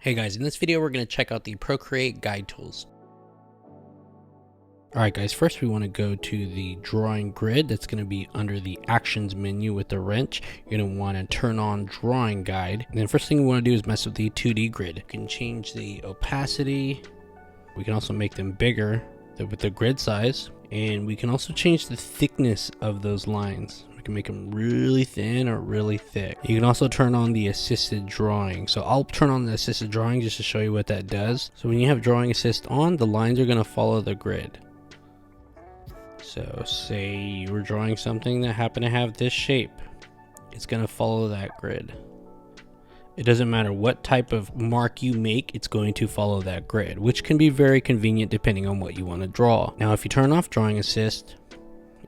Hey guys, in this video we're going to check out the Procreate guide tools. Alright guys, first we want to go to the drawing grid. That's going to be under the actions menu with the wrench. You're going to want to turn on drawing guide. And then first thing we want to do is mess with the 2D grid. You can change the opacity. We can also make them bigger with the grid size. And we can also change the thickness of those lines. We can make them really thin or really thick. You can also turn on the assisted drawing. So I'll turn on the assisted drawing just to show you what that does. So when you have drawing assist on, the lines are going to follow the grid. So say you were drawing something that happened to have this shape. It's going to follow that grid. It doesn't matter what type of mark you make, it's going to follow that grid, which can be very convenient depending on what you want to draw. Now, if you turn off drawing assist,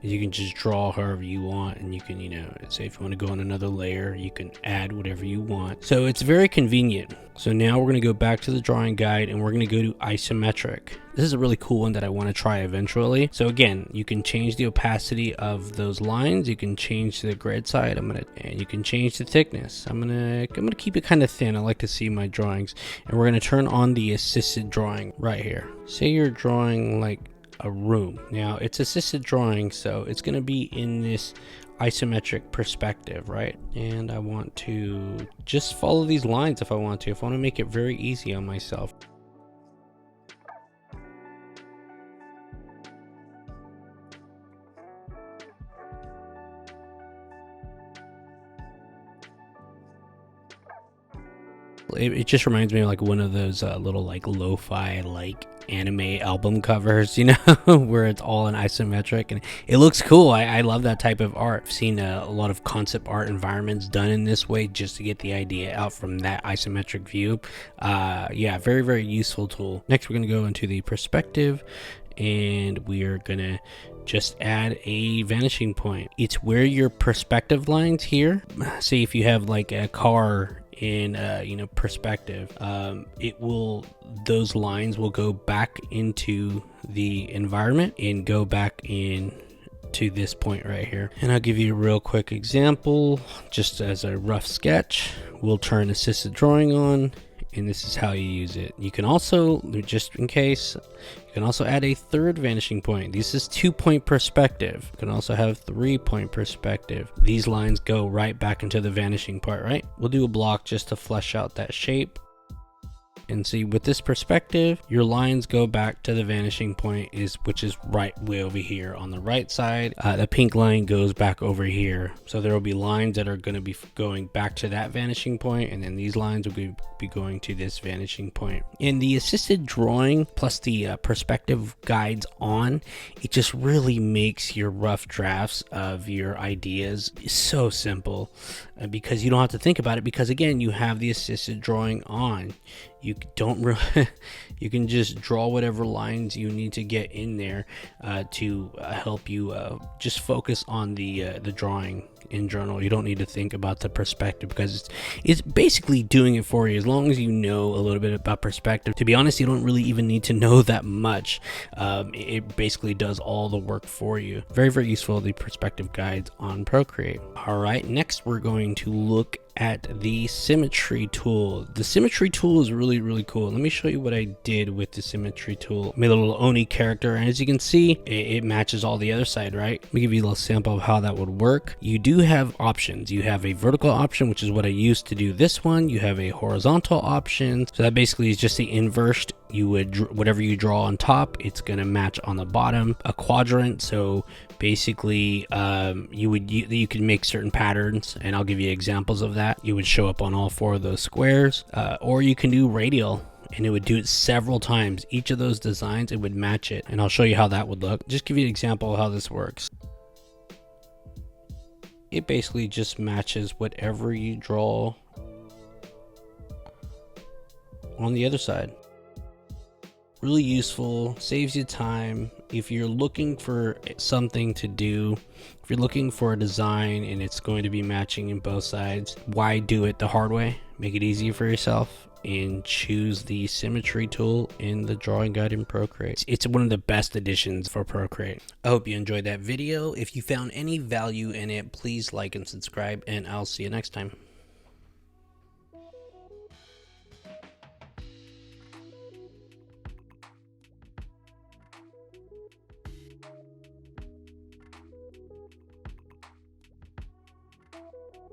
you can just draw however you want, and you can, say if you want to go on another layer, you can add whatever you want. So it's very convenient. So now we're going to go back to the drawing guide and we're going to go to isometric. This is a really cool one that I want to try eventually. So again, you can change the opacity of those lines. You can change the grid side. And you can change the thickness. I'm gonna keep it kind of thin. I like to see my drawings, and we're going to turn on the assisted drawing right here. Say you're drawing like a room. Now it's assisted drawing, so it's going to be in this isometric perspective, right? And I want to just follow these lines if I want to make it very easy on myself. It just reminds me of like one of those little like lo-fi like anime album covers, where it's all in isometric, and it looks cool. I love that type of art. I've seen a lot of concept art environments done in this way just to get the idea out from that isometric view. Yeah, very, very useful tool. Next, we're going to go into the perspective, and we are going to just add a vanishing point. It's where your perspective lines here. Say if you have like a car in perspective, those lines will go back into the environment and go back in to this point right here. And I'll give you a real quick example just as a rough sketch. We'll turn assisted drawing on, and this is how you use it. You can also, just in case, you can also add a third vanishing point. This is 2-point perspective. You can also have 3-point perspective. These lines go right back into the vanishing part, right? We'll do a block just to flesh out that shape. And see, with this perspective, your lines go back to the vanishing point, which is right way over here on the right side. The pink line goes back over here. So there will be lines that are going to be going back to that vanishing point, and then these lines will be going to this vanishing point. In the assisted drawing plus the perspective guides on, it just really makes your rough drafts of your ideas so simple, because you don't have to think about it, because again, you have the assisted drawing on. You can just draw whatever lines you need to get in there to help you just focus on the drawing in general. You don't need to think about the perspective, because it's basically doing it for you. As long as you know a little bit about perspective, to be honest, you don't really even need to know that much. It basically does all the work for you. Very, very useful, the perspective guides on Procreate. All right, next we're going to look at the symmetry tool. The symmetry tool is really, really cool. Let me show you what I did with the symmetry tool. I made a little Oni character, and as you can see, it matches all the other side, right? Let me give you a little sample of how that would work. You do have options. You have a vertical option, which is what I used to do this one. You have a horizontal option. So that basically is just the inverse. You would, whatever you draw on top, it's going to match on the bottom. A quadrant, so basically you can make certain patterns, and I'll give you examples of that. You would show up on all 4 of those squares, or you can do radial, and it would do it several times. Each of those designs, it would match it, and I'll show you how that would look. Just give you an example of how this works. It basically just matches whatever you draw on the other side. Really useful, saves you time. If you're looking for something to do, if you're looking for a design and it's going to be matching in both sides, why do it the hard way? Make it easy for yourself and choose the symmetry tool in the drawing guide in Procreate. It's one of the best additions for Procreate. I hope you enjoyed that video. If you found any value in it, please like and subscribe, and I'll see you next time.